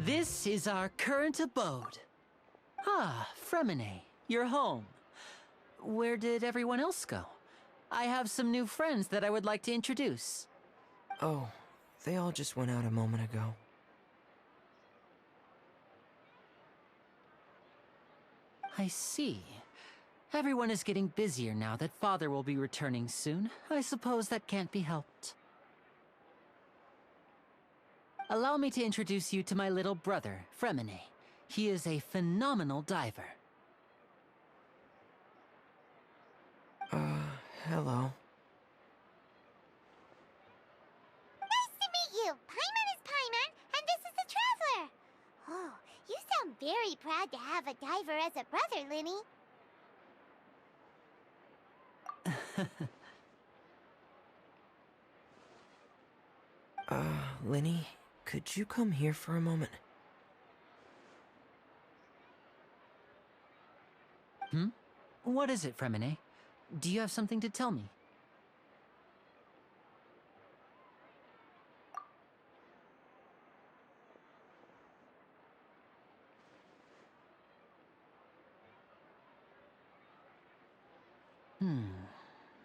This is our current abode. Ah, Fremine, you're home. Where did everyone else go? I have some new friends that I would like to introduce. Oh, they all just went out a moment ago. I see. Everyone is getting busier now that Father will be returning soon. I suppose that can't be helped. Allow me to introduce you to my little brother, Fremine. He is a phenomenal diver. Hello. Nice to meet you! Paimon is Paimon, and this is the Traveler! Oh, you sound very proud to have a diver as a brother, Linny. Linny, could you come here for a moment? What is it, Fremine? Do you have something to tell me?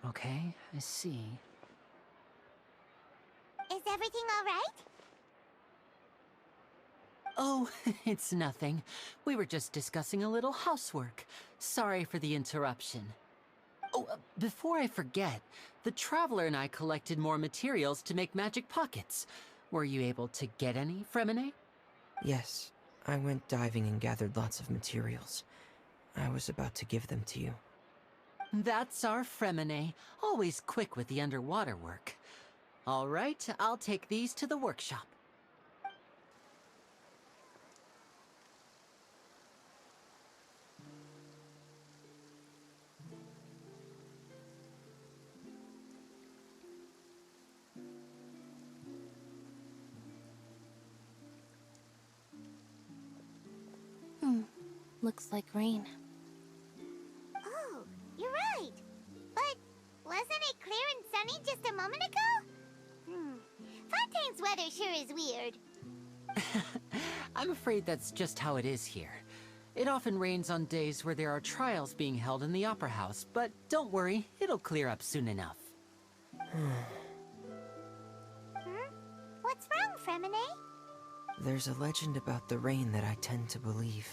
Okay, I see. Is everything all right? Oh, it's nothing. We were just discussing a little housework. Sorry for the interruption. Oh, before I forget, the Traveler and I collected more materials to make magic pockets. Were you able to get any, Fremine? Yes, I went diving and gathered lots of materials. I was about to give them to you. That's our Fremine, always quick with the underwater work. All right, I'll take these to the workshop. Looks like rain. Oh, you're right. But wasn't it clear and sunny just a moment ago? Fontaine's weather sure is weird. I'm afraid that's just how it is here. It often rains on days where there are trials being held in the Opera House, but don't worry, it'll clear up soon enough. What's wrong, Fremine? There's a legend about the rain that I tend to believe.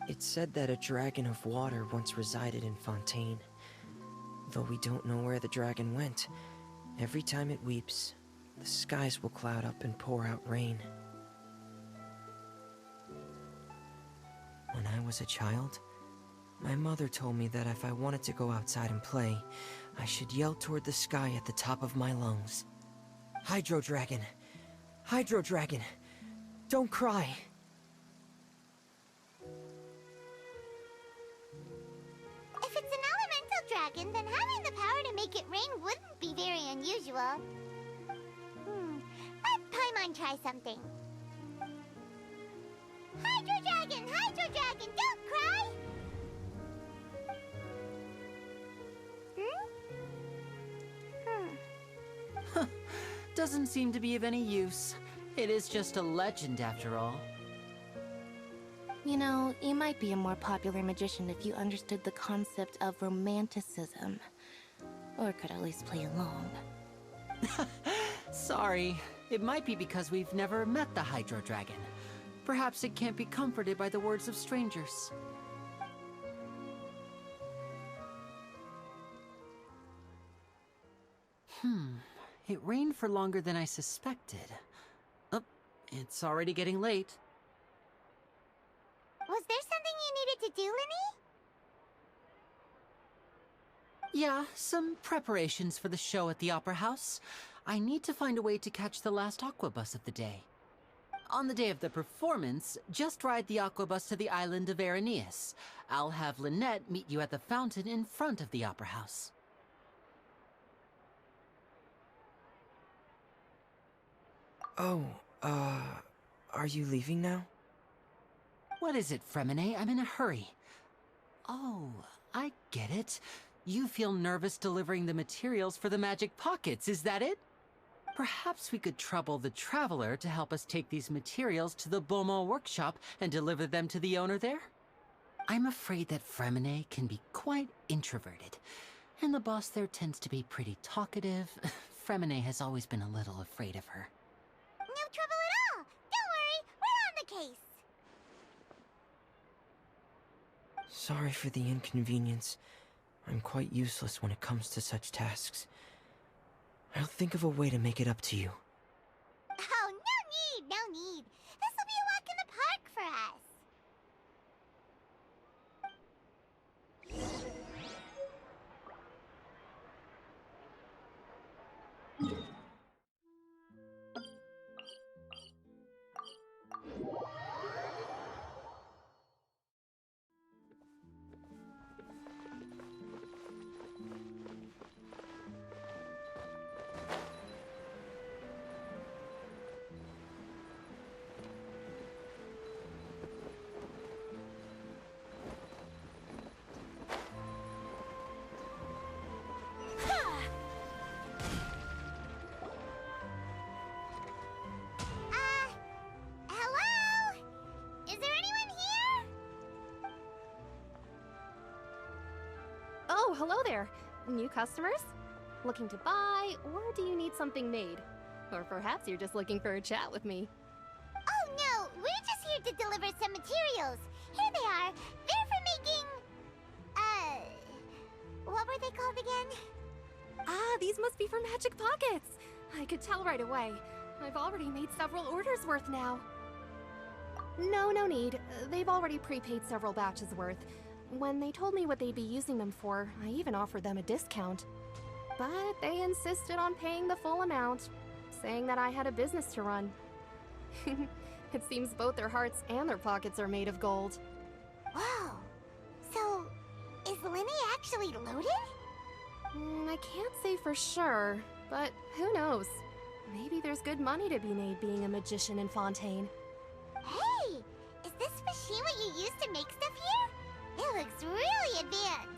It's said that a dragon of water once resided in Fontaine. Though we don't know where the dragon went, every time it weeps, the skies will cloud up and pour out rain. When I was a child, my mother told me that if I wanted to go outside and play, I should yell toward the sky at the top of my lungs. Hydro Dragon! Hydro Dragon! Don't cry! If it's an elemental dragon, then having the power to make it rain wouldn't be very unusual. Let Paimon try something. Hydro Dragon! Hydro Dragon! Don't cry! Doesn't seem to be of any use. It is just a legend after all. You know, you might be a more popular magician if you understood the concept of romanticism. Or could at least play along. Sorry. It might be because we've never met the Hydro Dragon. Perhaps it can't be comforted by the words of strangers. It rained for longer than I suspected. Oh, it's already getting late. Was there something you needed to do, Linny? Yeah, some preparations for the show at the Opera House. I need to find a way to catch the last aqua bus of the day. On the day of the performance, just ride the aqua bus to the island of Aeneas. I'll have Lynette meet you at the fountain in front of the Opera House. Oh, are you leaving now? What is it, Fremine? I'm in a hurry. Oh, I get it. You feel nervous delivering the materials for the magic pockets, is that it? Perhaps we could trouble the traveler to help us take these materials to the Beaumont workshop and deliver them to the owner there? I'm afraid that Fremine can be quite introverted, and the boss there tends to be pretty talkative. Fremine has always been a little afraid of her. No trouble at all! Don't worry, we're on the case! Sorry for the inconvenience. I'm quite useless when it comes to such tasks. I'll think of a way to make it up to you. Oh, no need, no need. This'll be a walk in the park for us. Hello? Is there anyone here? Oh, hello there. New customers? Looking to buy, or do you need something made? Or perhaps you're just looking for a chat with me. Oh no, we're just here to deliver some materials. Here they are. They're for making... what were they called again? Ah, these must be for Magic Pockets. I could tell right away. I've already made several orders worth now. No need. They've already prepaid several batches worth. When they told me what they'd be using them for, I even offered them a discount. But they insisted on paying the full amount, saying that I had a business to run. It seems both their hearts and their pockets are made of gold. Whoa. So, is Linny actually loaded? I can't say for sure, but who knows? Maybe there's good money to be made being a magician in Fontaine. Hey! Is this machine what you use to make stuff here? It looks really advanced.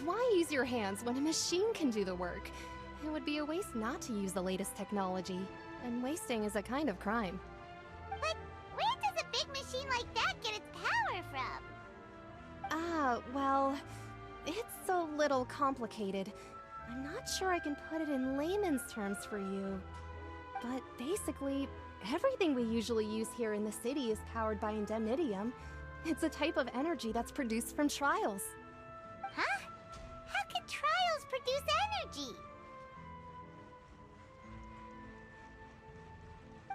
Why use your hands when a machine can do the work? It would be a waste not to use the latest technology, and wasting is a kind of crime. But where does a big machine like that get its power from? Ah, well, it's a little complicated. I'm not sure I can put it in layman's terms for you. But basically, everything we usually use here in the city is powered by indemnitium. It's a type of energy that's produced from trials. Huh? How can trials produce energy?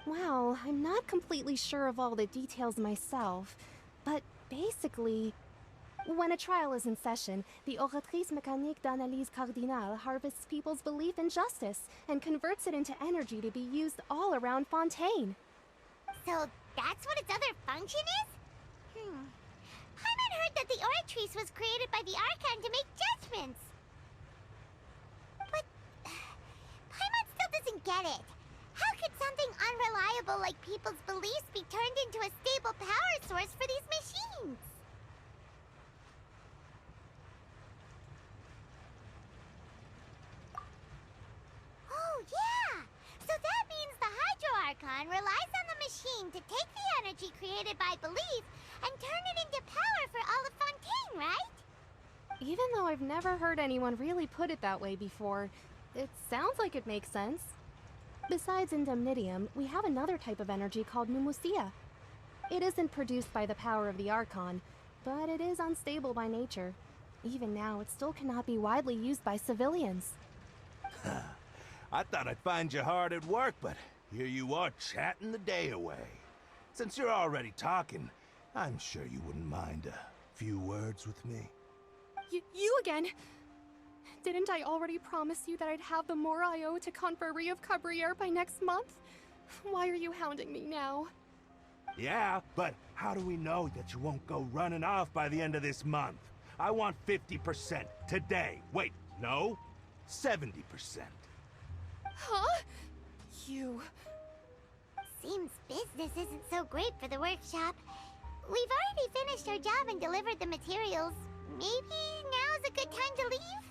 Well, I'm not completely sure of all the details myself, but basically, when a trial is in session, the Oratrice Mécanique d'Analyse Cardinale harvests people's belief in justice and converts it into energy to be used all around Fontaine. So that's what its other function is? Paimon heard that the Oratrice was created by the Archon to make judgments. But Paimon still doesn't get it. How could something unreliable like people's beliefs be turned into a stable power source for these machines? Oh, yeah! So that means the Hydro Archon relies on the machine to take the energy created by belief and turn it into power for all of Fontaine, right? Even though I've never heard anyone really put it that way before, it sounds like it makes sense. Besides indemnitium, we have another type of energy called pneumosia. It isn't produced by the power of the Archon, but it is unstable by nature. Even now, it still cannot be widely used by civilians. I thought I'd find you hard at work, but here you are chatting the day away. Since you're already talking, I'm sure you wouldn't mind a few words with me. You again? Didn't I already promise you that I'd have the more I owe to Confrérie of Cabriere by next month? Why are you hounding me now? Yeah, but how do we know that you won't go running off by the end of this month? I want 50% today. Wait, no, 70%. Huh? You... Seems business isn't so great for the workshop. We've already finished our job and delivered the materials. Maybe now's a good time to leave?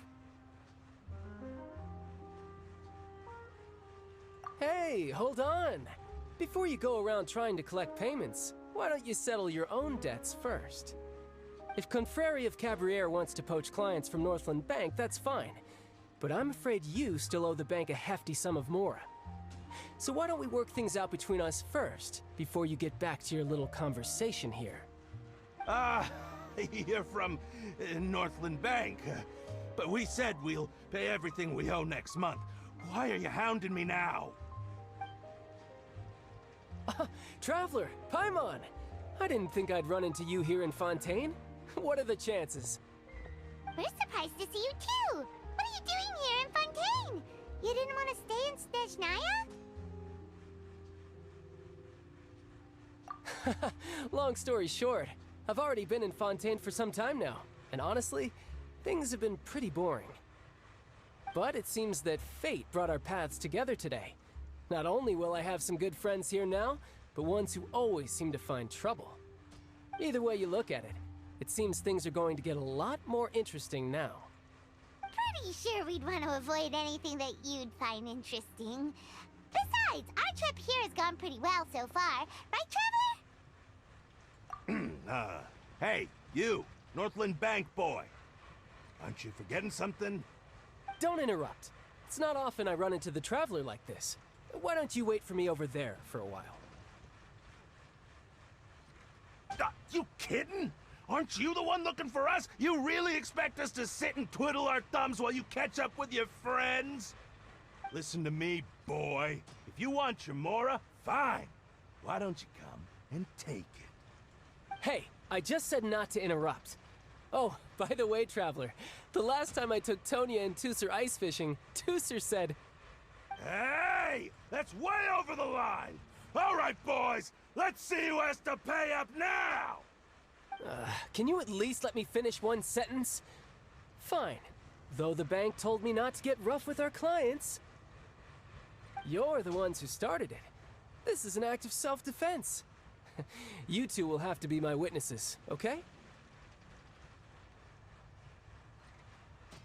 Hey, hold on. Before you go around trying to collect payments, why don't you settle your own debts first? If Confrérie of Cabriere wants to poach clients from Northland Bank, that's fine. But I'm afraid you still owe the bank a hefty sum of mora. So why don't we work things out between us first, before you get back to your little conversation here? You're from Northland Bank. But we said we'll pay everything we owe next month. Why are you hounding me now? Traveler, Paimon! I didn't think I'd run into you here in Fontaine. What are the chances? We're surprised to see you too! What are you doing here in Fontaine? You didn't want to stay in Snezhnaya? Long story short, I've already been in Fontaine for some time now, and honestly, things have been pretty boring. But it seems that fate brought our paths together today. Not only will I have some good friends here now, but ones who always seem to find trouble. Either way you look at it, it seems things are going to get a lot more interesting now. Pretty sure we'd want to avoid anything that you'd find interesting. Besides, our trip here has gone pretty well so far. Right, Traveler? Hey, you, Northland Bank boy. Aren't you forgetting something? Don't interrupt. It's not often I run into the Traveler like this. Why don't you wait for me over there for a while? You kidding? Aren't you the one looking for us? You really expect us to sit and twiddle our thumbs while you catch up with your friends? Listen to me, boy. If you want your mora, fine. Why don't you come and take it? Hey, I just said not to interrupt. Oh, by the way, Traveler, the last time I took Tonya and Tusser ice fishing, Tusser said... Hey! That's way over the line! All right, boys! Let's see who has to pay up now! Can you at least let me finish one sentence? Fine. Though the bank told me not to get rough with our clients. You're the ones who started it. This is an act of self-defense. You two will have to be my witnesses, okay?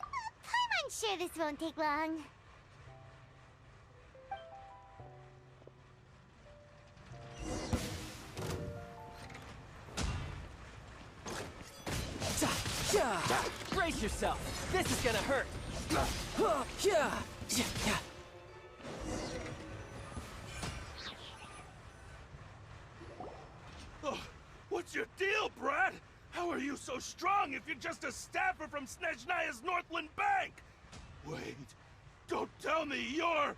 I'm sure this won't take long. Brace yourself. This is gonna hurt. Oh, what's your deal, Brad? How are you so strong if you're just a staffer from Snezhnaya's Northland Bank? Wait, don't tell me you're...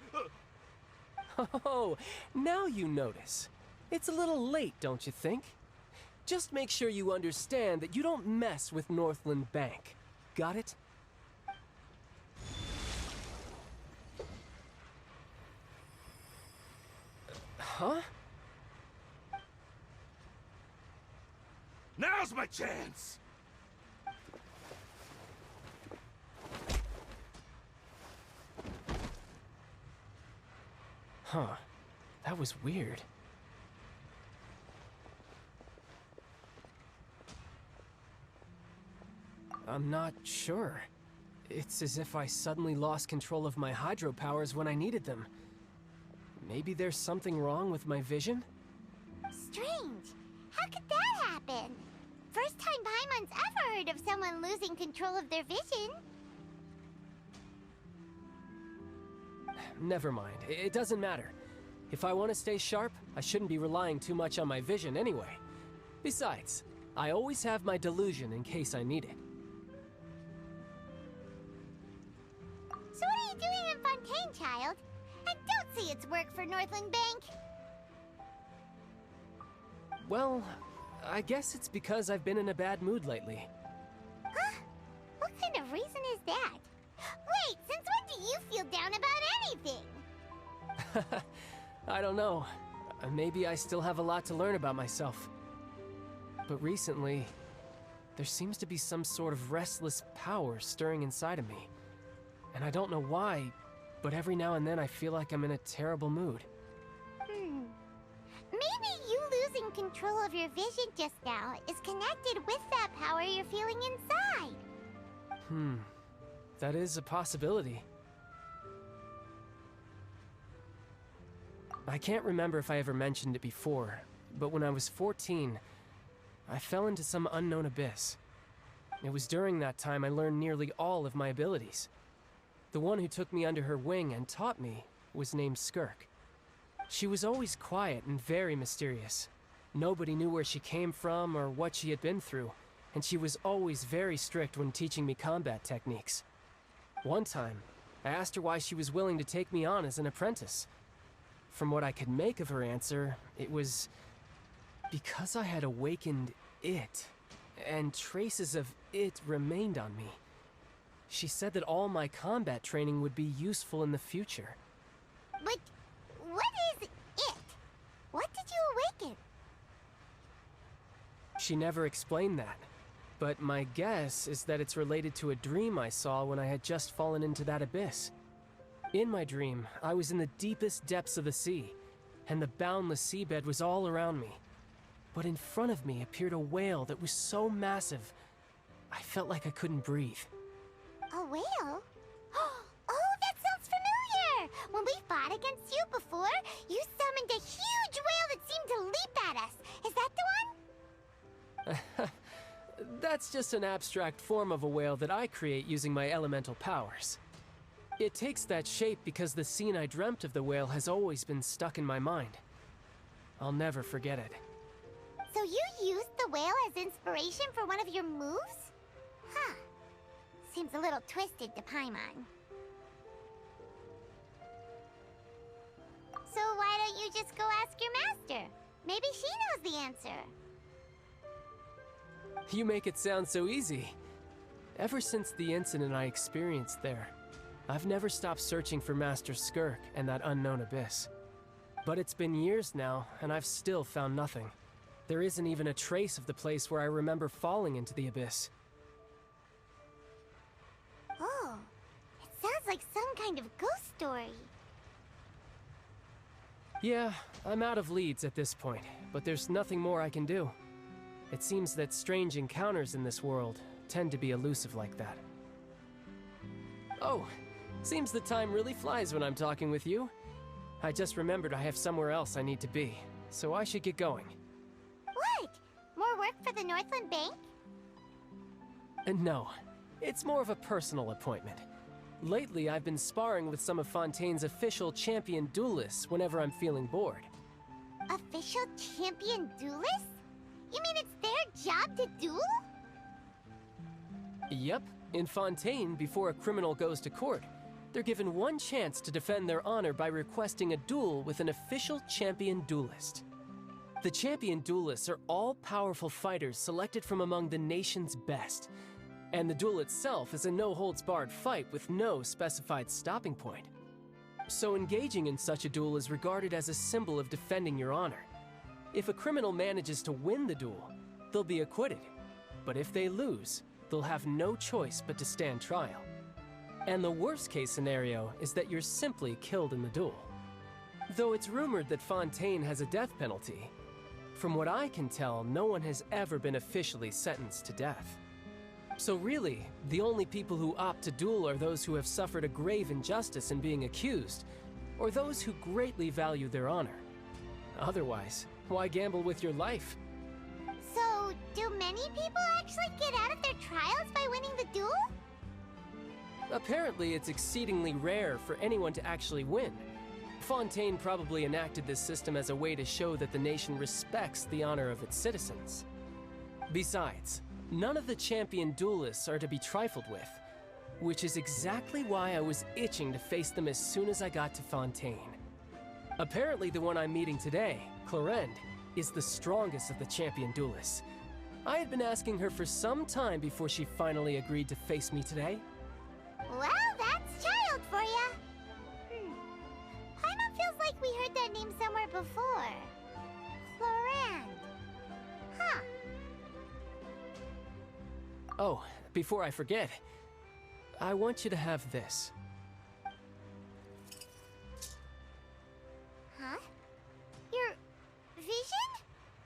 Oh, now you notice. It's a little late, don't you think? Just make sure you understand that you don't mess with Northland Bank. Got it? Huh? Now's my chance! Huh. That was weird. I'm not sure. It's as if I suddenly lost control of my hydro powers when I needed them. Maybe there's something wrong with my vision? Strange. How could that happen? First time Paimon's ever heard of someone losing control of their vision. Never mind. It doesn't matter. If I want to stay sharp, I shouldn't be relying too much on my vision anyway. Besides, I always have my delusion in case I need it. So what are you doing in Fontaine, child? I don't see it's work for Northland Bank. Well, I guess it's because I've been in a bad mood lately. Huh? What kind of reason is that? Wait, since when do you feel down about anything? I don't know. Maybe I still have a lot to learn about myself. But recently, there seems to be some sort of restless power stirring inside of me. And I don't know why, but every now and then I feel like I'm in a terrible mood. Maybe you losing control of your vision just now is connected with that power you're feeling inside. That is a possibility. I can't remember if I ever mentioned it before, but when I was 14, I fell into some unknown abyss. It was during that time I learned nearly all of my abilities. The one who took me under her wing and taught me was named Skirk. She was always quiet and very mysterious. Nobody knew where she came from or what she had been through, and she was always very strict when teaching me combat techniques. One time, I asked her why she was willing to take me on as an apprentice. From what I could make of her answer, it was because I had awakened it, and traces of it remained on me. She said that all my combat training would be useful in the future. But what is it? What did you awaken? She never explained that, but my guess is that it's related to a dream I saw when I had just fallen into that abyss. In my dream, I was in the deepest depths of the sea, and the boundless seabed was all around me. But in front of me appeared a whale that was so massive, I felt like I couldn't breathe. A whale? Oh, that sounds familiar! When we fought against you before, you summoned a huge whale that seemed to leap at us. Is that the one? That's just an abstract form of a whale that I create using my elemental powers. It takes that shape because the scene I dreamt of the whale has always been stuck in my mind. I'll never forget it. So you used the whale as inspiration for one of your moves? Huh. Seems a little twisted to Paimon. So why don't you just go ask your master? Maybe she knows the answer. You make it sound so easy. Ever since the incident I experienced there, I've never stopped searching for Master Skirk and that unknown abyss. But it's been years now, and I've still found nothing. There isn't even a trace of the place where I remember falling into the abyss. Oh, it sounds like some kind of ghost story. Yeah, I'm out of leads at this point, but there's nothing more I can do. It seems that strange encounters in this world tend to be elusive like that. Oh, seems the time really flies when I'm talking with you. I just remembered I have somewhere else I need to be, so I should get going. What? More work for the Northland Bank? No, it's more of a personal appointment. Lately, I've been sparring with some of Fontaine's official champion duelists whenever I'm feeling bored. Official champion duelists? You mean it's their job to duel? Yep. In Fontaine, before a criminal goes to court, they're given one chance to defend their honor by requesting a duel with an official champion duelist. The champion duelists are all-powerful fighters selected from among the nation's best, and the duel itself is a no-holds-barred fight with no specified stopping point. So engaging in such a duel is regarded as a symbol of defending your honor. If a criminal manages to win the duel, they'll be acquitted, but if they lose, they'll have no choice but to stand trial. And the worst-case scenario is that you're simply killed in the duel. Though it's rumored that Fontaine has a death penalty, from what I can tell, no one has ever been officially sentenced to death. So really, the only people who opt to duel are those who have suffered a grave injustice in being accused, or those who greatly value their honor. Otherwise, why gamble with your life? So, do many people actually get out of their trials by winning the duel? Apparently, it's exceedingly rare for anyone to actually win. Fontaine probably enacted this system as a way to show that the nation respects the honor of its citizens. Besides, none of the champion duelists are to be trifled with, which is exactly why I was itching to face them as soon as I got to Fontaine. Apparently, the one I'm meeting today, Clorinde, is the strongest of the champion duelists. I had been asking her for some time before she finally agreed to face me today. Well, that's child for ya. Paimon feels like we heard that name somewhere before. Clorinde. Huh. Oh, before I forget, I want you to have this. Huh? Your vision?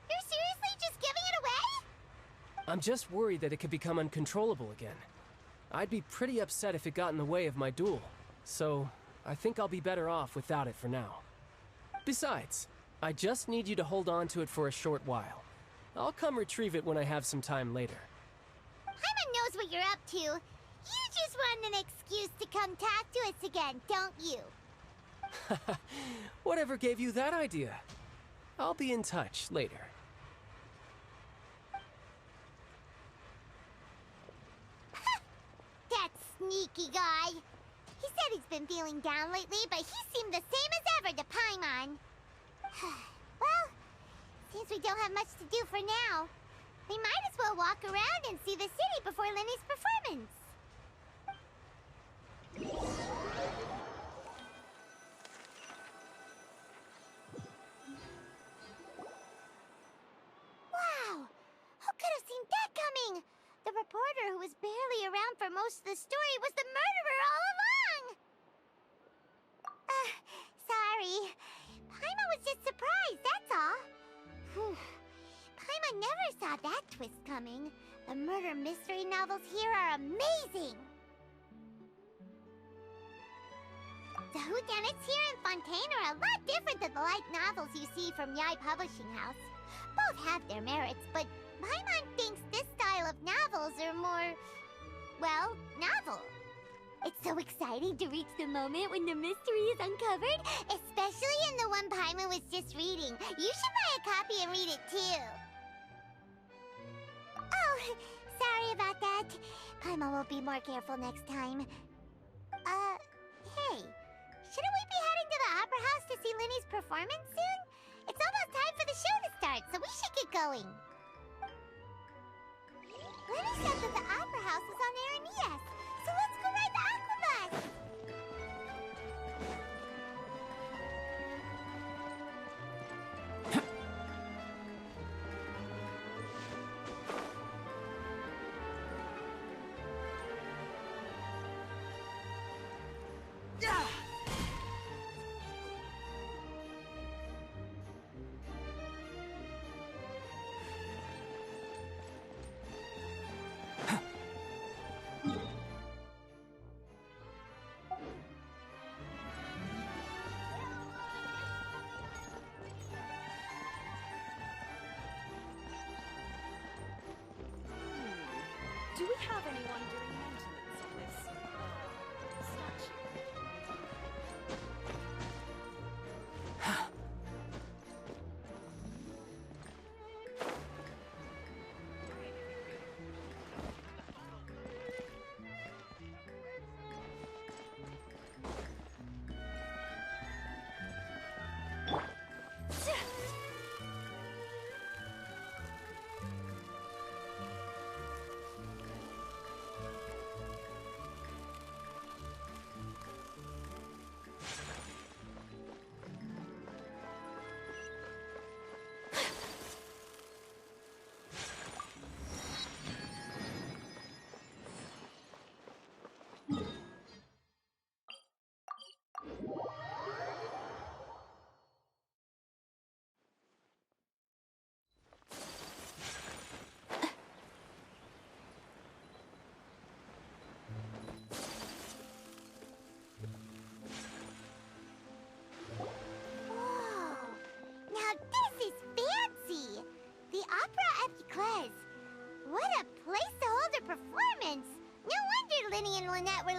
You're seriously just giving it away? I'm just worried that it could become uncontrollable again. I'd be pretty upset if it got in the way of my duel, so I think I'll be better off without it for now. Besides, I just need you to hold on to it for a short while. I'll come retrieve it when I have some time later. Paimon knows what you're up to. You just want an excuse to come talk to us again, don't you? Whatever gave you that idea? I'll be in touch later. That sneaky guy. He said he's been feeling down lately, but he seemed the same as ever to Paimon. Well, seems we don't have much to do for now. We might as well walk around and see the city before Lenny's performance. Wow! Who could have seen that coming? The reporter who was barely around for most of the story was the murderer all along! Sorry. Paimon was just surprised, that's all. Whew. Paimon never saw that twist coming. The murder mystery novels here are amazing! The whodunits here in Fontaine are a lot different than the light novels you see from Yai Publishing House. Both have their merits, but Paimon thinks this style of novels are more, well, novel. It's so exciting to reach the moment when the mystery is uncovered, especially in the one Paimon was just reading. You should buy a copy and read it too. Oh, sorry about that. Paimon will be more careful next time. Hey, shouldn't we be heading to the Opera House to see Linny's performance soon? It's almost time for the show to start, so we should get going. Lenny said that the Opera House is on Araneas, so let's go ride the Aqua Bus! Do we have anyone doing maintenance on this, statue?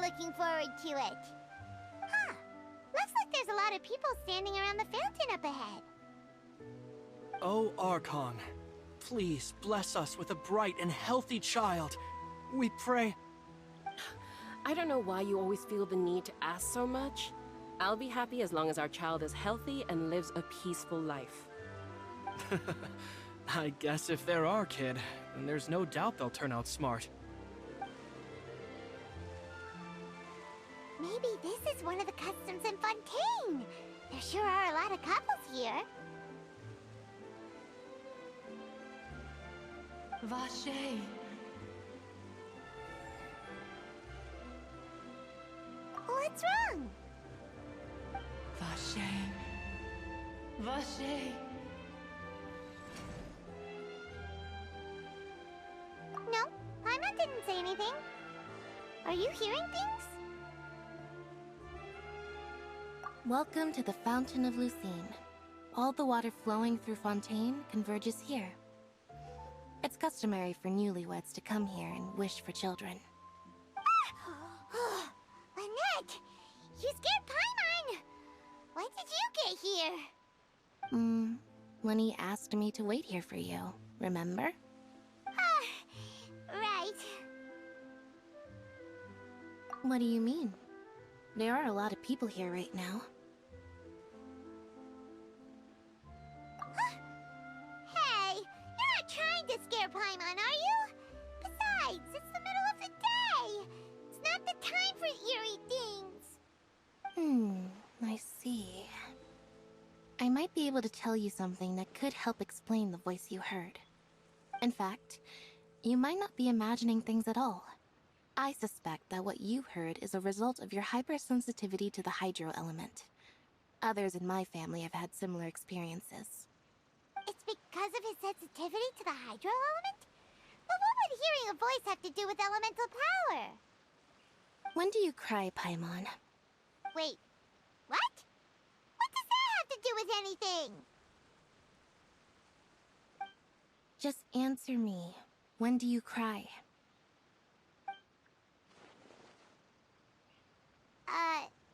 Looking forward to it. Huh. Looks like there's a lot of people standing around the fountain up ahead. Oh, Archon, please bless us with a bright and healthy child. We pray. I don't know why you always feel the need to ask so much. I'll be happy as long as our child is healthy and lives a peaceful life. I guess if they're our kid, then there's no doubt they'll turn out smart. Maybe this is one of the customs in Fontaine. There sure are a lot of couples here. Vache. What's wrong? Vache. Vache. No, Paimon didn't say anything. Are you hearing things? Welcome to the Fountain of Lucine. all the water flowing through Fontaine converges here. It's customary for newlyweds to come here and wish for children. Lynette! You scared Paimon! When did you get here? Lenny asked me to wait here for you, remember? Right. What do you mean? There are a lot of people here right now. Hey, you're not trying to scare Paimon, are you? Besides, it's the middle of the day. It's not the time for eerie things. I see. I might be able to tell you something that could help explain the voice you heard. In fact, you might not be imagining things at all. I suspect that what you heard is a result of your hypersensitivity to the hydro element. Others in my family have had similar experiences. It's because of his sensitivity to the hydro element? But what would hearing a voice have to do with elemental power? When do you cry, Paimon? Wait, what? What does that have to do with anything? Just answer me. When do you cry?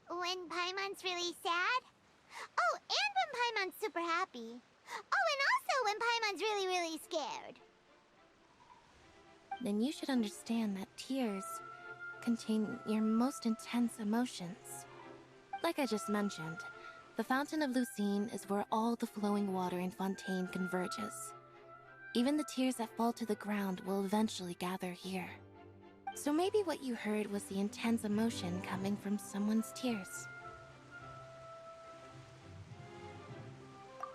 When Paimon's really sad? Oh, and when Paimon's super happy. Oh, and also when Paimon's really, really scared. Then you should understand that tears contain your most intense emotions. Like I just mentioned, the Fountain of Lucine is where all the flowing water in Fontaine converges. Even the tears that fall to the ground will eventually gather here. So maybe what you heard was the intense emotion coming from someone's tears.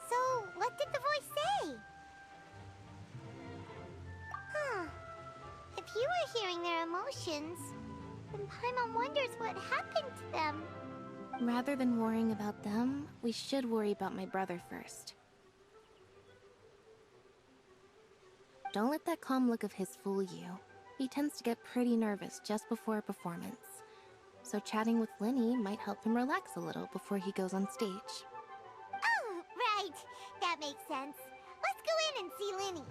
So, what did the voice say? If you were hearing their emotions, then Paimon wonders what happened to them. Rather than worrying about them, we should worry about my brother first. Don't let that calm look of his fool you. He tends to get pretty nervous just before a performance. So chatting with Lenny might help him relax a little before he goes on stage. Oh, right. That makes sense. Let's go in and see Lenny.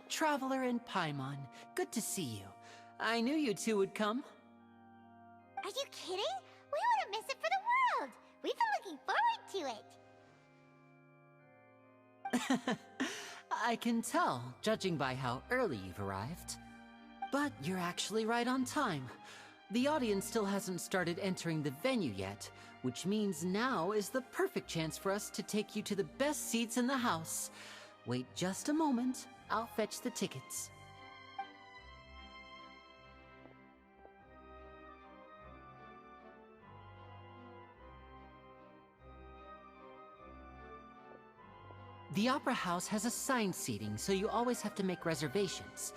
Traveler and Paimon, good to see you. I knew you two would come. Are you kidding? We wouldn't miss it for the world. We've been looking forward to it. I can tell, judging by how early you've arrived. But you're actually right on time. The audience still hasn't started entering the venue yet, which means now is the perfect chance for us to take you to the best seats in the house. Wait just a moment. I'll fetch the tickets. The Opera House has assigned seating, so you always have to make reservations.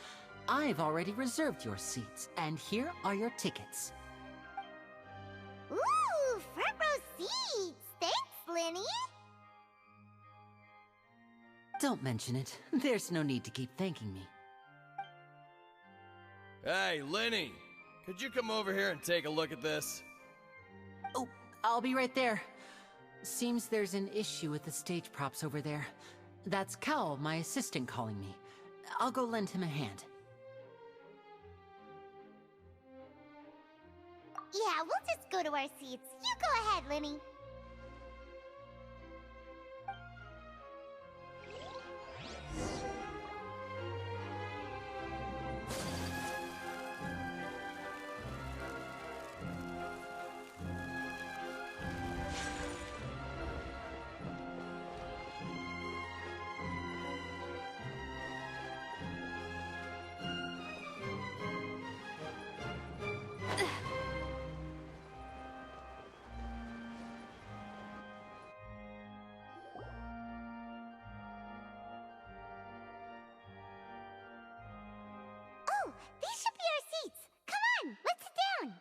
I've already reserved your seats, and here are your tickets. Ooh, front row seats! Thanks, Lenny! Don't mention it. There's no need to keep thanking me. Hey, Lenny! Could you come over here and take a look at this? Oh, I'll be right there. Seems there's an issue with the stage props over there. That's Cal, my assistant, calling me. I'll go lend him a hand. Yeah, we'll just go to our seats. You go ahead, Lenny. these should be our seats. Come on, let's sit down.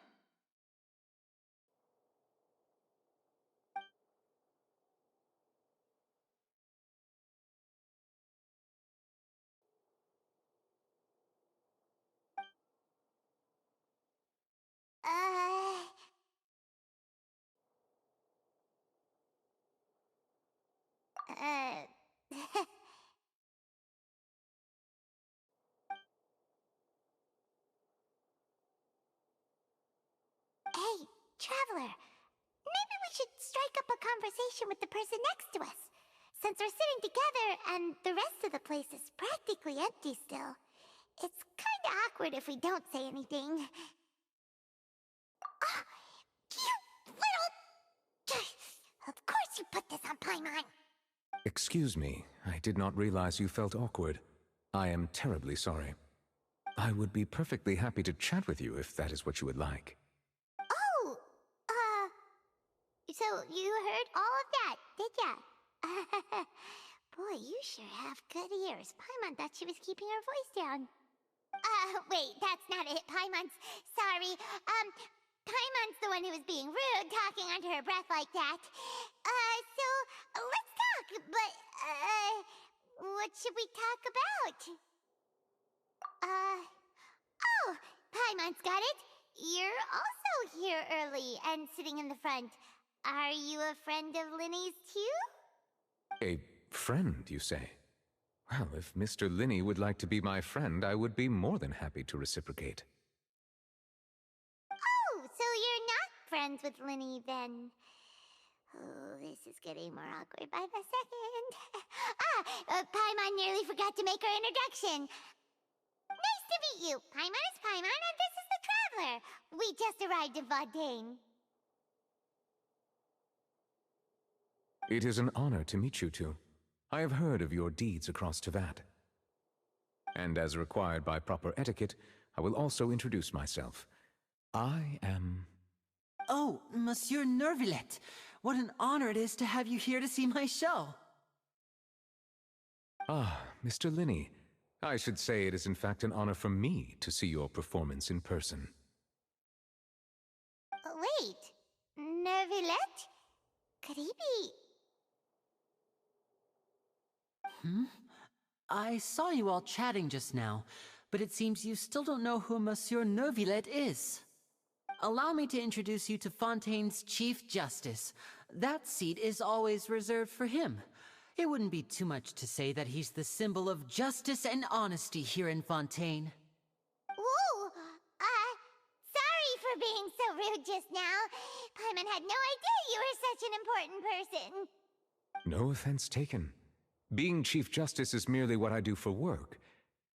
Hey, Traveler. Maybe we should strike up a conversation with the person next to us. Since we're sitting together and the rest of the place is practically empty still, it's kinda awkward if we don't say anything. Ah, you little... Of course you put this on Paimon! Excuse me, I did not realize you felt awkward. I am terribly sorry. I would be perfectly happy to chat with you if that is what you would like. Oh, so you heard all of that, did ya? Boy, you sure have good ears. Paimon thought she was keeping her voice down. Wait, that's not it. Paimon's... Sorry. Paimon's the one who was being rude, talking under her breath like that. So, let's talk, but, what should we talk about? Oh, Paimon's got it. You're also here early and sitting in the front. Are you a friend of Linny's too? A friend, you say? Well, if Mr. Linney would like to be my friend, I would be more than happy to reciprocate. Oh, so you're not friends with Linny then? Oh, this is getting more awkward by the second. Paimon nearly forgot to make her introduction. Nice to meet you. Paimon is Paimon, and this is the Traveler. We just arrived in Fontaine. It is an honor to meet you two. I have heard of your deeds across Tevat. And as required by proper etiquette, I will also introduce myself. I am... Oh, Monsieur Nervillet. What an honor it is to have you here to see my show. Ah, Mr. Linney. I should say it is in fact an honor for me to see your performance in person. Wait, Nervillet? Could he be... I saw you all chatting just now, but it seems you still don't know who Monsieur Nervillet is. Allow me to introduce you to Fontaine's Chief Justice. That seat is always reserved for him. It wouldn't be too much to say that he's the symbol of justice and honesty here in Fontaine. Whoa! Sorry for being so rude just now. Paimon had no idea you were such an important person. No offense taken. Being Chief Justice is merely what I do for work.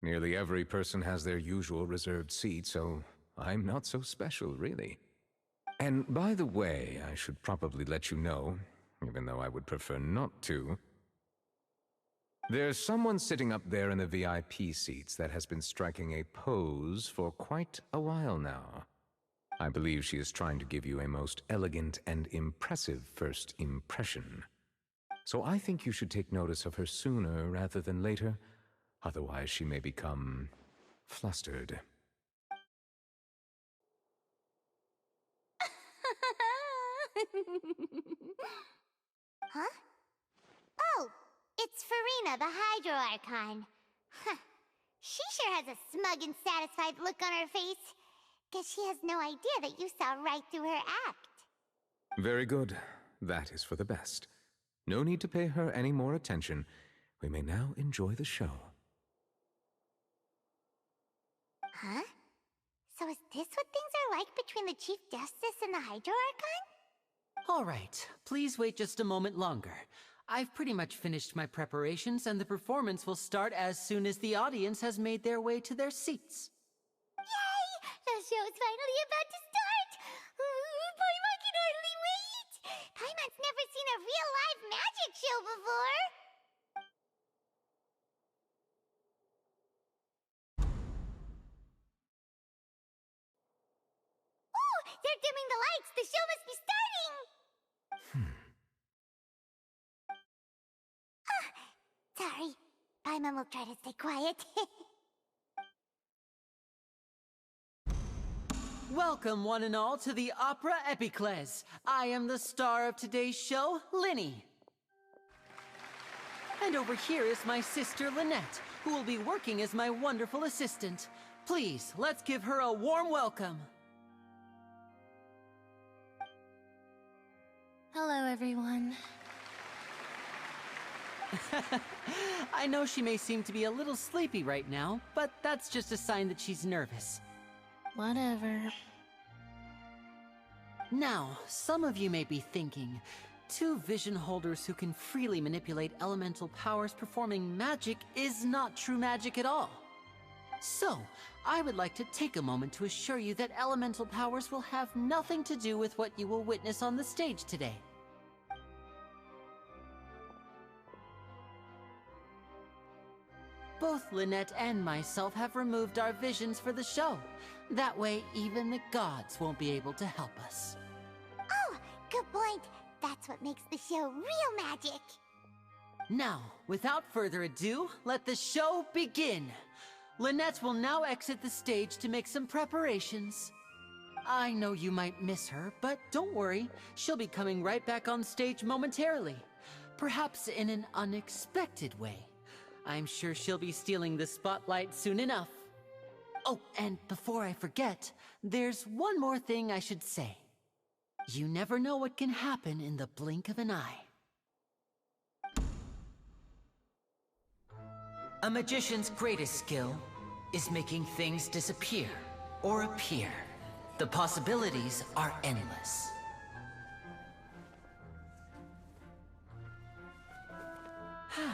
Nearly every person has their usual reserved seat, so I'm not so special, really. And by the way, I should probably let you know, even though I would prefer not to. There's someone sitting up there in the VIP seats that has been striking a pose for quite a while now. I believe she is trying to give you a most elegant and impressive first impression. So I think you should take notice of her sooner rather than later. Otherwise, she may become flustered. Huh? Oh, it's Farina, the Hydro Archon. Huh. She sure has a smug and satisfied look on her face. Guess she has no idea that you saw right through her act. Very good. That is for the best. No need to pay her any more attention. We may now enjoy the show. Huh? So is this what things are like between the Chief Justice and the Hydro Archon? All right, please wait just a moment longer. I've pretty much finished my preparations, and the performance will start as soon as the audience has made their way to their seats. Yay! The show's finally about to start! Paimon can hardly wait! Paimon's never seen a real live magic show before! Ooh! They're dimming the lights! The show must be starting! Sorry. Paimon will try to stay quiet. Welcome, one and all, to the Opera Epiclese. I am the star of today's show, Linny. And over here is my sister, Lynette, who will be working as my wonderful assistant. Please, let's give her a warm welcome. Hello, everyone. I know she may seem to be a little sleepy right now, but that's just a sign that she's nervous. Whatever. Now, some of you may be thinking, two vision holders who can freely manipulate elemental powers performing magic is not true magic at all. So, I would like to take a moment to assure you that elemental powers will have nothing to do with what you will witness on the stage today. Both Lynette and myself have removed our visions for the show. That way, even the gods won't be able to help us. Oh, good point. That's what makes the show real magic. Now, without further ado, let the show begin. Lynette will now exit the stage to make some preparations. I know you might miss her, but don't worry. She'll be coming right back on stage momentarily. Perhaps in an unexpected way. I'm sure she'll be stealing the spotlight soon enough. Oh, and before I forget, there's one more thing I should say. You never know what can happen in the blink of an eye. A magician's greatest skill is making things disappear or appear. The possibilities are endless. Huh?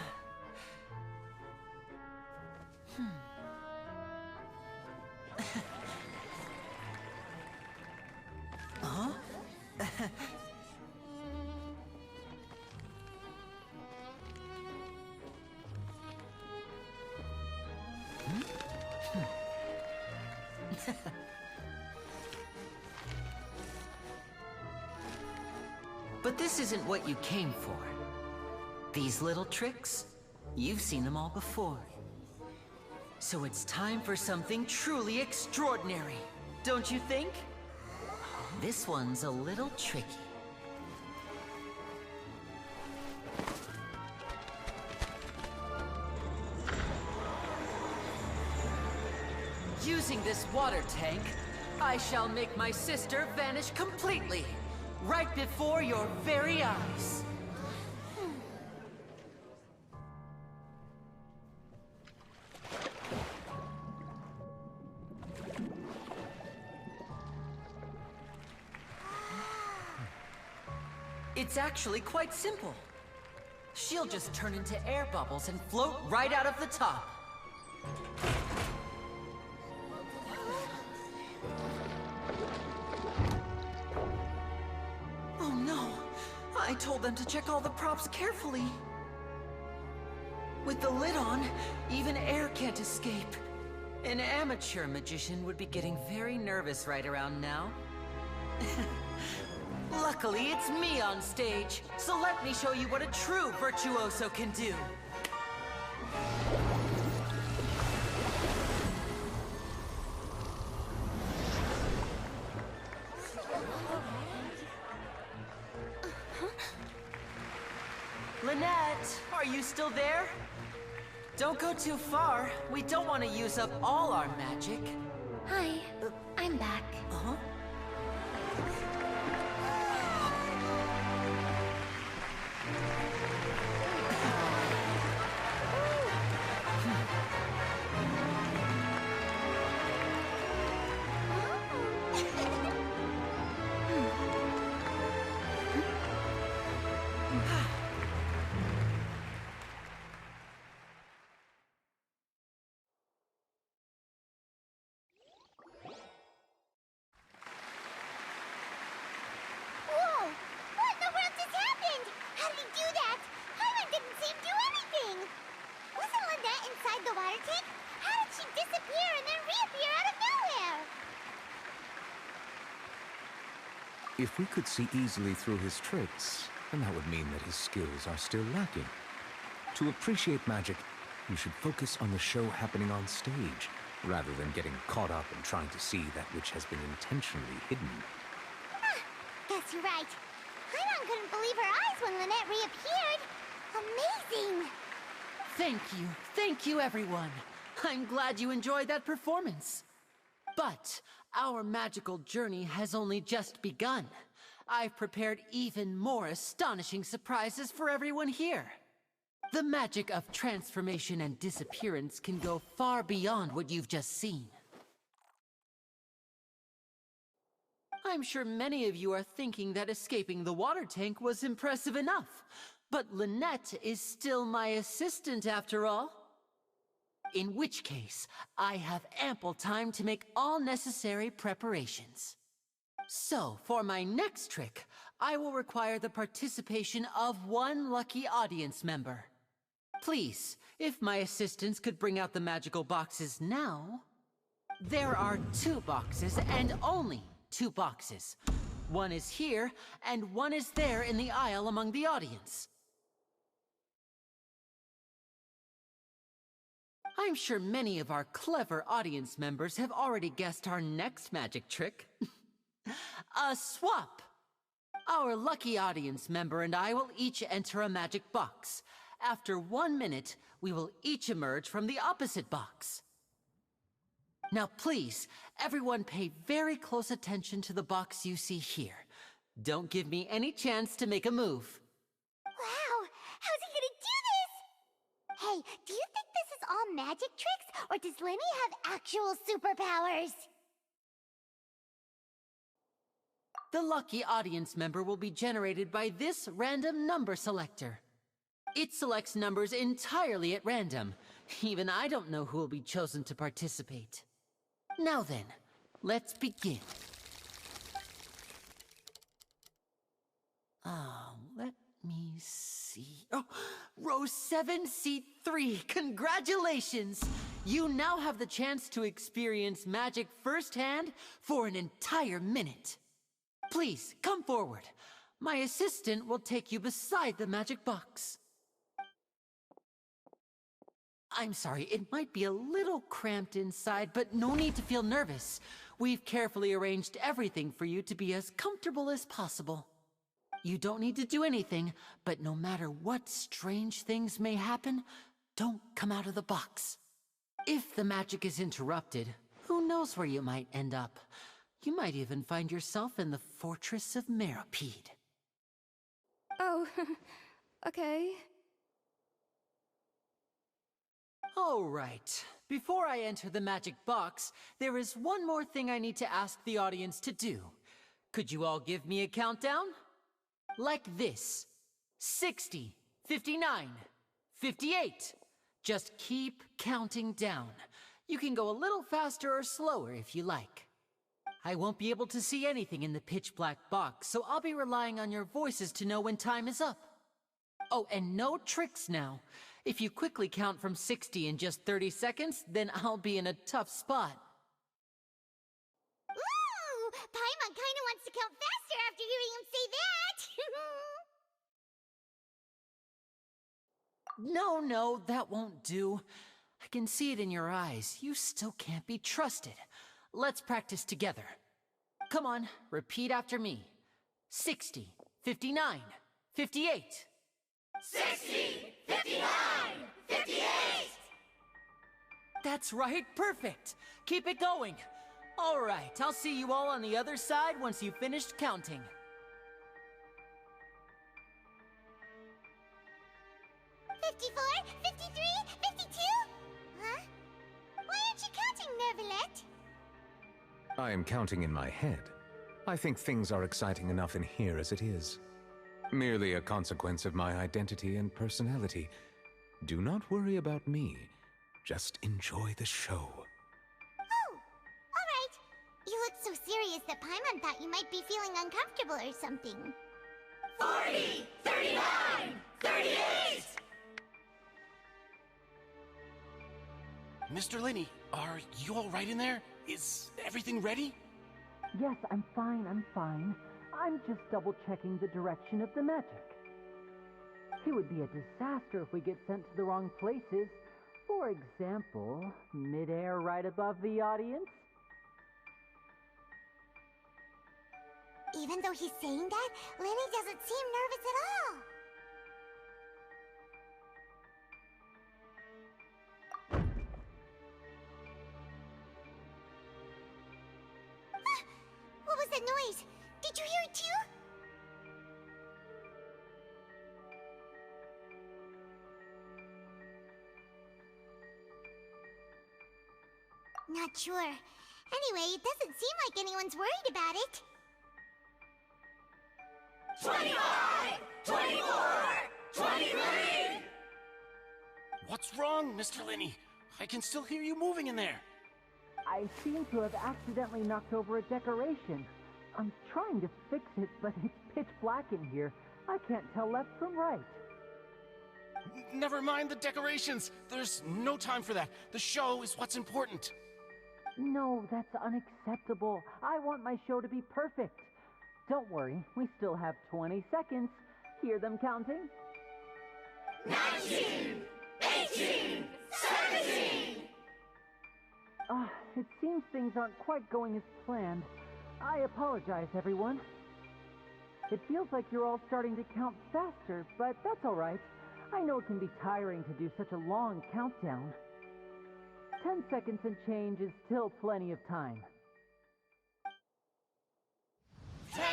But this isn't what you came for. These little tricks, you've seen them all before. So it's time for something truly extraordinary, don't you think? This one's a little tricky. Using this water tank, I shall make my sister vanish completely, right before your very eyes. It's actually quite simple. She'll just turn into air bubbles and float right out of the top. Oh no! I told them to check all the props carefully. With the lid on, even air can't escape. An amateur magician would be getting very nervous right around now. Luckily, it's me on stage, so let me show you what a true virtuoso can do. Lynette, are you still there? Don't go too far. We don't want to use up all our magic. Hi, I'm back. Uh-huh. Whoa! What in the world just happened? How did he do that? Paimon didn't see him do anything. Wasn't Lynette inside the water tank? How did she disappear and then reappear out of nowhere? If we could see easily through his tricks, then that would mean that his skills are still lacking. To appreciate magic, you should focus on the show happening on stage. rather than getting caught up in trying to see that which has been intentionally hidden. Guess you're right. Paimon couldn't believe her eyes when Lynette reappeared. Amazing! Thank you everyone. I'm glad you enjoyed that performance. But our magical journey has only just begun. I've prepared even more astonishing surprises for everyone here. The magic of transformation and disappearance can go far beyond what you've just seen. I'm sure many of you are thinking that escaping the water tank was impressive enough, but Lynette is still my assistant after all. In which case, I have ample time to make all necessary preparations. So, for my next trick, I will require the participation of one lucky audience member. Please, if my assistants could bring out the magical boxes now. There are 2 boxes and only 2 boxes. One is here and one is there in the aisle among the audience. I'm sure many of our clever audience members have already guessed our next magic trick. A swap! Our lucky audience member and I will each enter a magic box. After 1 minute, we will each emerge from the opposite box. Now please, everyone pay very close attention to the box you see here. Don't give me any chance to make a move. Wow! How's he gonna do this? Hey, do you think this is all magic tricks, or does Lenny have actual superpowers? The lucky audience member will be generated by this random number selector. It selects numbers entirely at random. Even I don't know who will be chosen to participate. Now then, let's begin. Let me see. Oh, row 7, seat 3. Congratulations! You now have the chance to experience magic firsthand for an entire minute. Please, come forward. My assistant will take you beside the magic box. I'm sorry, it might be a little cramped inside, but no need to feel nervous. We've carefully arranged everything for you to be as comfortable as possible. You don't need to do anything, but no matter what strange things may happen, don't come out of the box. If the magic is interrupted, who knows where you might end up? You might even find yourself in the Fortress of Meropide. Oh, okay. All right. Before I enter the magic box, there is one more thing I need to ask the audience to do. Could you all give me a countdown? Like this. 60, 59, 58. Just keep counting down. You can go a little faster or slower if you like. I won't be able to see anything in the pitch-black box, so I'll be relying on your voices to know when time is up. Oh, and no tricks now. If you quickly count from 60 in just 30 seconds, then I'll be in a tough spot. Ooh! Paimon kinda wants to count faster after hearing him say that! No, that won't do. I can see it in your eyes. You still can't be trusted. Let's practice together. Come on, repeat after me. 60, 59, 58. 60! 59! 58! That's right, perfect. Keep it going. All right, I'll see you all on the other side once you've finished counting. $54, $53, $52? Huh? Why aren't you counting, Nervalet? I am counting in my head. I think things are exciting enough in here as it is. Merely a consequence of my identity and personality. Do not worry about me. Just enjoy the show. Oh, all right. You look so serious that Paimon thought you might be feeling uncomfortable or something. 40, 39, 38! Mr. Linney, are you all right in there? Is everything ready? Yes, I'm fine. I'm just double-checking the direction of the magic. It would be a disaster if we get sent to the wrong places. For example, midair right above the audience? Even though he's saying that, Lenny doesn't seem nervous at all. What was that noise? Did you hear it too? Not sure. Anyway, it doesn't seem like anyone's worried about it. 25! 24! 23! What's wrong, Mr. Linney? I can still hear you moving in there. I seem to have accidentally knocked over a decoration. I'm trying to fix it, but it's pitch black in here. I can't tell left from right. Never mind the decorations. There's no time for that. The show is what's important. No, that's unacceptable. I want my show to be perfect. Don't worry, we still have 20 seconds. Hear them counting? 19! 18! 17! It seems things aren't quite going as planned. I apologize, everyone. It feels like you're all starting to count faster, but that's all right. I know it can be tiring to do such a long countdown. 10 seconds and change is still plenty of time. 10!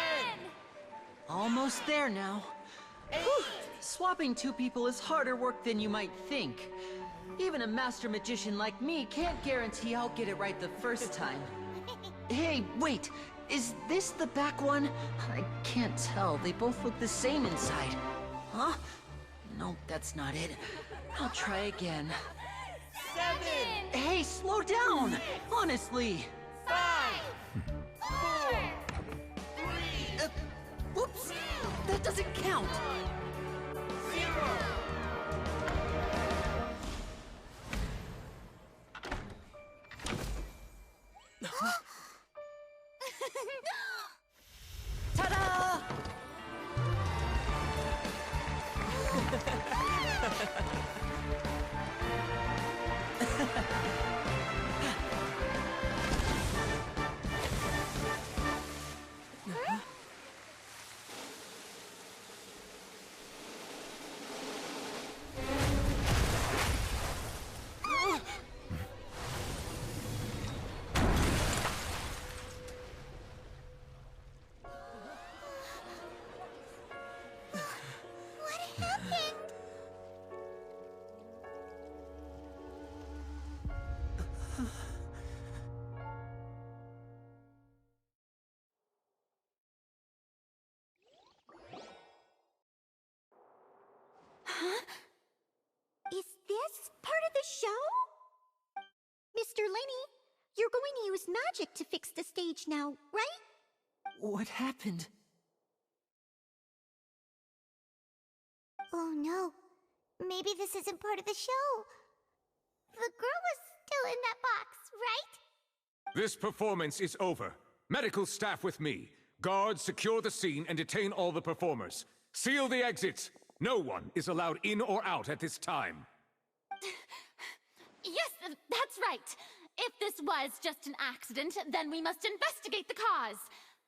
Almost there now. Whew. Swapping two people is harder work than you might think. Even a master magician like me can't guarantee I'll get it right the first time. Hey, wait! Is this the back one? I can't tell. They both look the same inside. Huh? No, that's not it. I'll try again. 7! Hey, slow down! Honestly! 5! 4! 3! Whoops! That doesn't count! 0! Ta-da! Is this part of the show? Mr. Lenny, you're going to use magic to fix the stage now, right? What happened? Oh no. Maybe this isn't part of the show. The girl was still in that box, right? This performance is over. Medical staff with me. Guards, secure the scene and detain all the performers. Seal the exits. No one is allowed in or out at this time. Yes, that's right. If this was just an accident, then we must investigate the cause.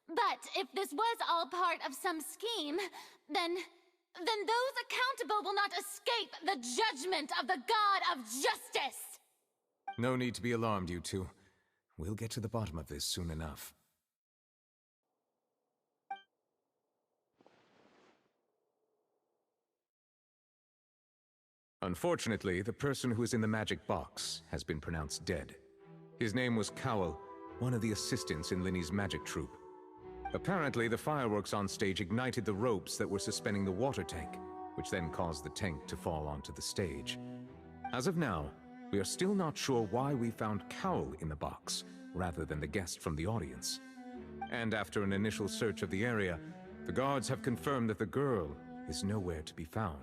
But if this was all part of some scheme, then those accountable will not escape the judgment of the God of Justice. No need to be alarmed, you two. We'll get to the bottom of this soon enough. Unfortunately, the person who is in the magic box has been pronounced dead. His name was Cowell, one of the assistants in Linny's magic troupe. Apparently, the fireworks on stage ignited the ropes that were suspending the water tank, which then caused the tank to fall onto the stage. As of now, we are still not sure why we found Cowell in the box, rather than the guest from the audience. And after an initial search of the area, the guards have confirmed that the girl is nowhere to be found.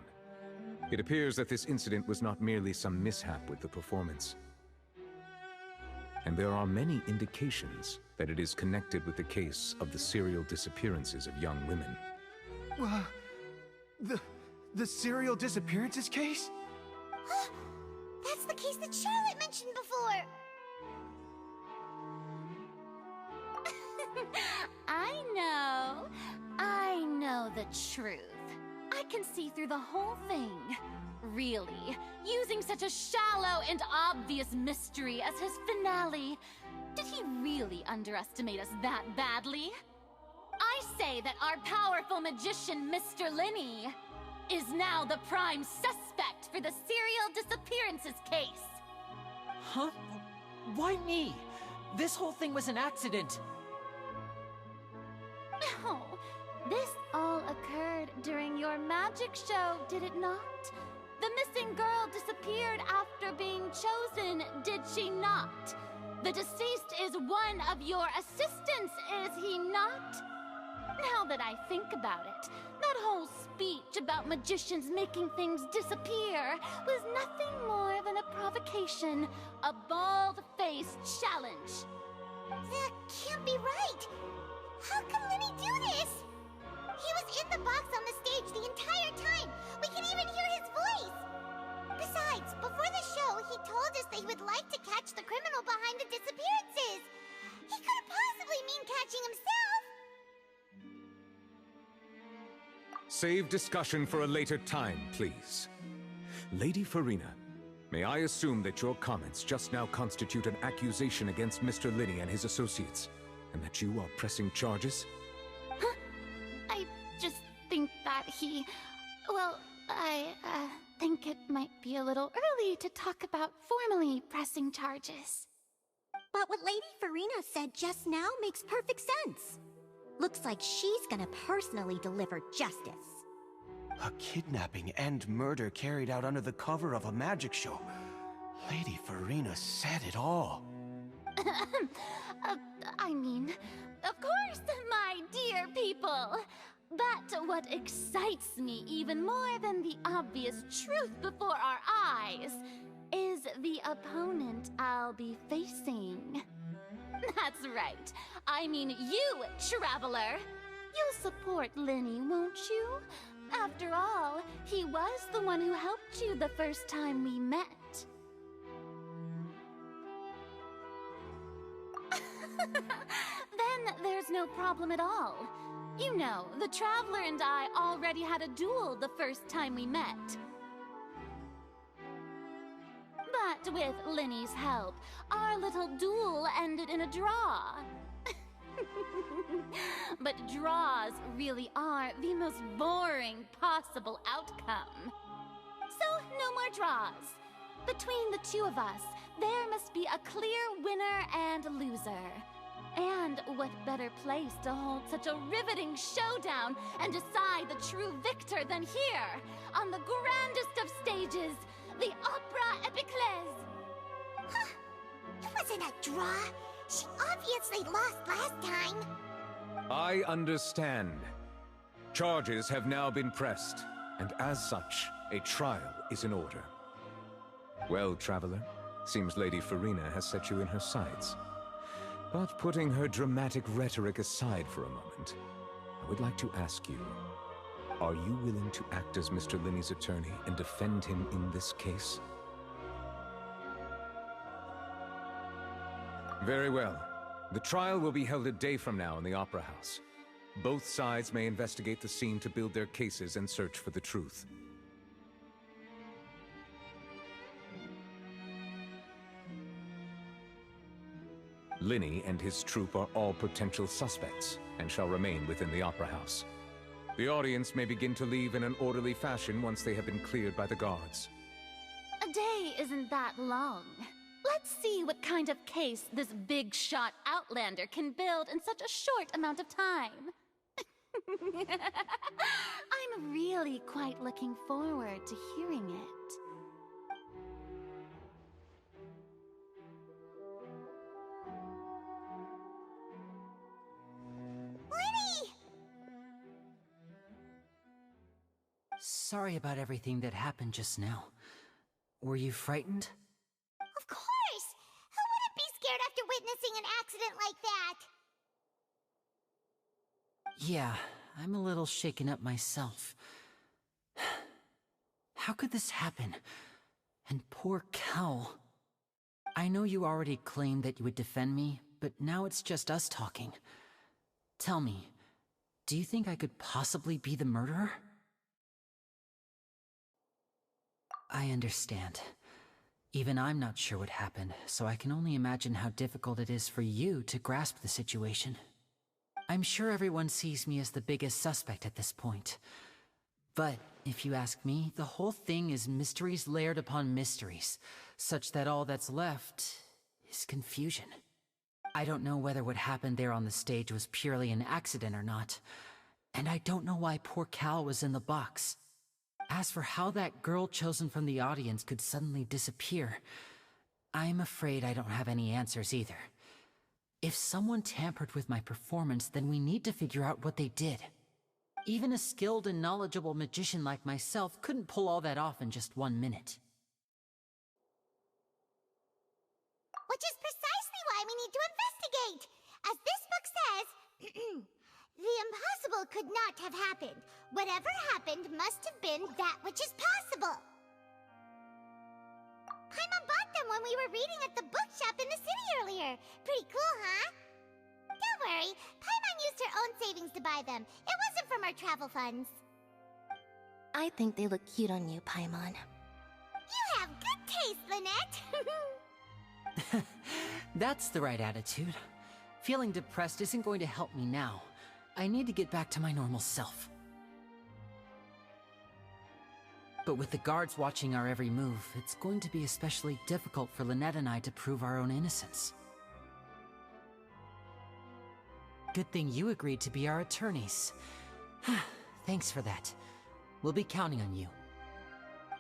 It appears that this incident was not merely some mishap with the performance. And there are many indications that it is connected with the case of the serial disappearances of young women. The serial disappearances case? That's the case that Charlotte mentioned before. I know the truth. I can see through the whole thing. Really, using such a shallow and obvious mystery as his finale. Did he really underestimate us that badly? I say that our powerful magician, Mr. Linney, is now the prime suspect for the serial disappearances case. Huh? Why me? This whole thing was an accident. No, this all occurred during your magic show, did it not? The missing girl disappeared after being chosen, did she not? The deceased is one of your assistants, is he not? Now that I think about it, that whole speech about magicians making things disappear was nothing more than a provocation, a bald-faced challenge. That can't be right. How can Lenny do this? He was in the box on the stage the entire time. We can even hear his voice. Besides, before the show, he told us that he would like to catch the criminal behind the disappearances. He couldn't possibly mean catching himself. Save discussion for a later time, please. Lady Farina, may I assume that your comments just now constitute an accusation against Mr. Linney and his associates, and that you are pressing charges? Huh? I just think that he... Well, I think it might be a little early to talk about formally pressing charges. But what Lady Farina said just now makes perfect sense. Looks like she's gonna personally deliver justice. A kidnapping and murder carried out under the cover of a magic show. Lady Farina said it all. I mean, of course, my dear people. But what excites me even more than the obvious truth before our eyes is the opponent I'll be facing. That's right. I mean you, Traveler. You'll support Linney, won't you? After all, he was the one who helped you the first time we met. Then there's no problem at all. You know, the Traveler and I already had a duel the first time we met. But with Linney's help, our little duel ended in a draw. But draws really are the most boring possible outcome. So, no more draws. Between the two of us, there must be a clear winner and loser. And what better place to hold such a riveting showdown and decide the true victor than here, on the grandest of stages, the Opera Epiclese. Huh? It wasn't a draw. She obviously lost last time. I understand. Charges have now been pressed, and as such, a trial is in order. Well, Traveler, seems Lady Farina has set you in her sights. But putting her dramatic rhetoric aside for a moment, I would like to ask you, are you willing to act as Mr. Linney's attorney and defend him in this case? Very well. The trial will be held a day from now in the Opera House. Both sides may investigate the scene to build their cases and search for the truth. Linney and his troupe are all potential suspects, and shall remain within the Opera House. The audience may begin to leave in an orderly fashion once they have been cleared by the guards. A day isn't that long. Let's see what kind of case this big-shot Outlander can build in such a short amount of time. I'm really quite looking forward to hearing it. Lenny! Sorry about everything that happened just now. Were you frightened? Of course! Who wouldn't be scared after witnessing an accident like that? Yeah, I'm a little shaken up myself. How could this happen? And poor Cal. I know you already claimed that you would defend me, but now it's just us talking. Tell me, do you think I could possibly be the murderer? I understand. Even I'm not sure what happened, so I can only imagine how difficult it is for you to grasp the situation. I'm sure everyone sees me as the biggest suspect at this point. But, if you ask me, the whole thing is mysteries layered upon mysteries, such that all that's left is confusion. I don't know whether what happened there on the stage was purely an accident or not, and I don't know why poor Cal was in the box. As for how that girl chosen from the audience could suddenly disappear, I'm afraid I don't have any answers either. If someone tampered with my performance, then we need to figure out what they did. Even a skilled and knowledgeable magician like myself couldn't pull all that off in just 1 minute. Which is precisely why we need to investigate! As this book says, the impossible could not have happened. Whatever happened must have been that which is possible. Paimon bought them when we were reading at the bookshop in the city earlier. Pretty cool, huh? Don't worry, Paimon used her own savings to buy them. It wasn't from our travel funds. I think they look cute on you, Paimon. You have good taste, Lynette! That's the right attitude. Feeling depressed isn't going to help me now. I need to get back to my normal self. But with the guards watching our every move, it's going to be especially difficult for Lynette and I to prove our own innocence. Good thing you agreed to be our attorneys. Thanks for that. We'll be counting on you.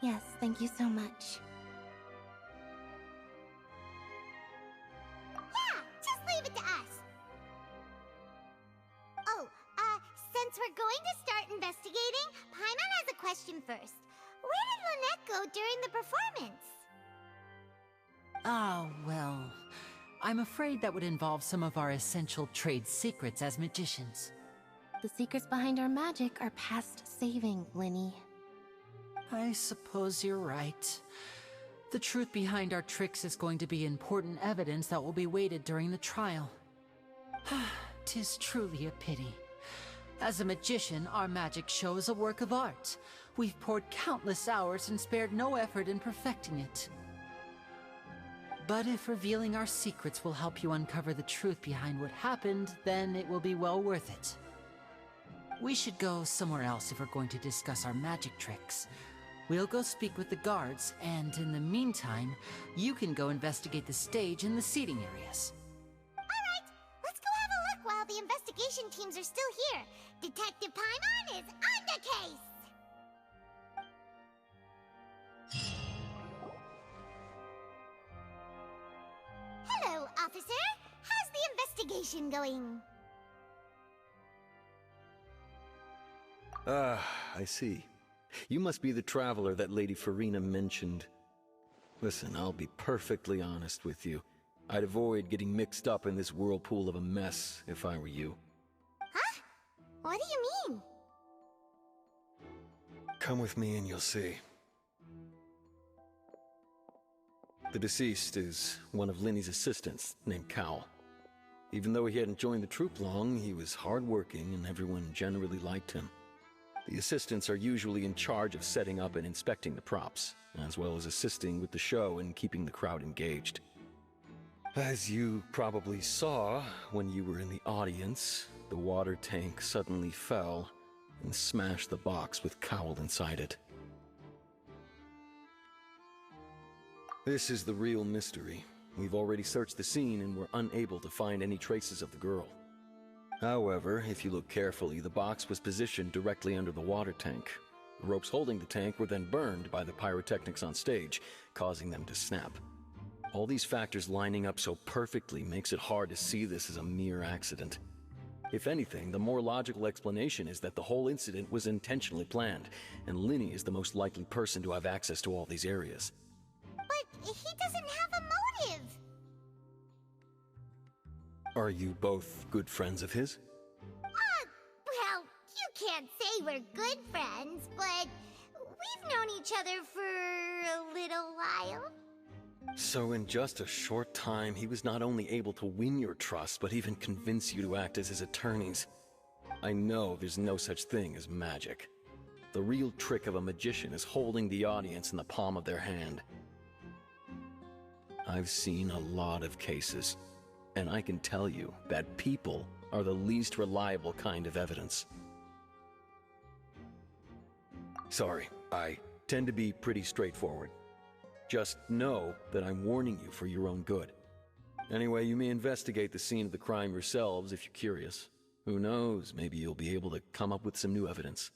Yes, thank you so much. Yeah, just leave it to us. Oh, since we're going to start investigating, Paimon has a question first. Where did Lynette go during the performance? Ah, well, I'm afraid that would involve some of our essential trade secrets as magicians. The secrets behind our magic are past saving, Linny. I suppose you're right. The truth behind our tricks is going to be important evidence that will be weighted during the trial. 'Tis truly a pity. As a magician, our magic show is a work of art. We've poured countless hours and spared no effort in perfecting it. But if revealing our secrets will help you uncover the truth behind what happened, then it will be well worth it. We should go somewhere else if we're going to discuss our magic tricks. We'll go speak with the guards, and in the meantime, you can go investigate the stage and the seating areas. Alright, let's go have a look while the investigation teams are still here. Detective Paimon is on the case! Hello, officer. How's the investigation going? Ah, I see. You must be the traveler that Lady Farina mentioned. Listen, I'll be perfectly honest with you. I'd avoid getting mixed up in this whirlpool of a mess if I were you. Huh? What do you mean? Come with me and you'll see. The deceased is one of Linny's assistants, named Cal. Even though he hadn't joined the troupe long, he was hardworking and everyone generally liked him. The assistants are usually in charge of setting up and inspecting the props, as well as assisting with the show and keeping the crowd engaged. As you probably saw when you were in the audience, the water tank suddenly fell and smashed the box with Cowl inside it. This is the real mystery. We've already searched the scene and were unable to find any traces of the girl. However, if you look carefully, the box was positioned directly under the water tank. The ropes holding the tank were then burned by the pyrotechnics on stage, causing them to snap. All these factors lining up so perfectly makes it hard to see this as a mere accident. If anything, the more logical explanation is that the whole incident was intentionally planned, and Linny is the most likely person to have access to all these areas. But he doesn't have a motive! Are you both good friends of his? Well, you can't say we're good friends, but We've known each other for a little while. So in just a short time, he was not only able to win your trust, but even convince you to act as his attorneys. I know there's no such thing as magic. The real trick of a magician is holding the audience in the palm of their hand. I've seen a lot of cases, and I can tell you that people are the least reliable kind of evidence. Sorry, I tend to be pretty straightforward. Just know that I'm warning you for your own good. Anyway, you may investigate the scene of the crime yourselves if you're curious. Who knows, maybe you'll be able to come up with some new evidence.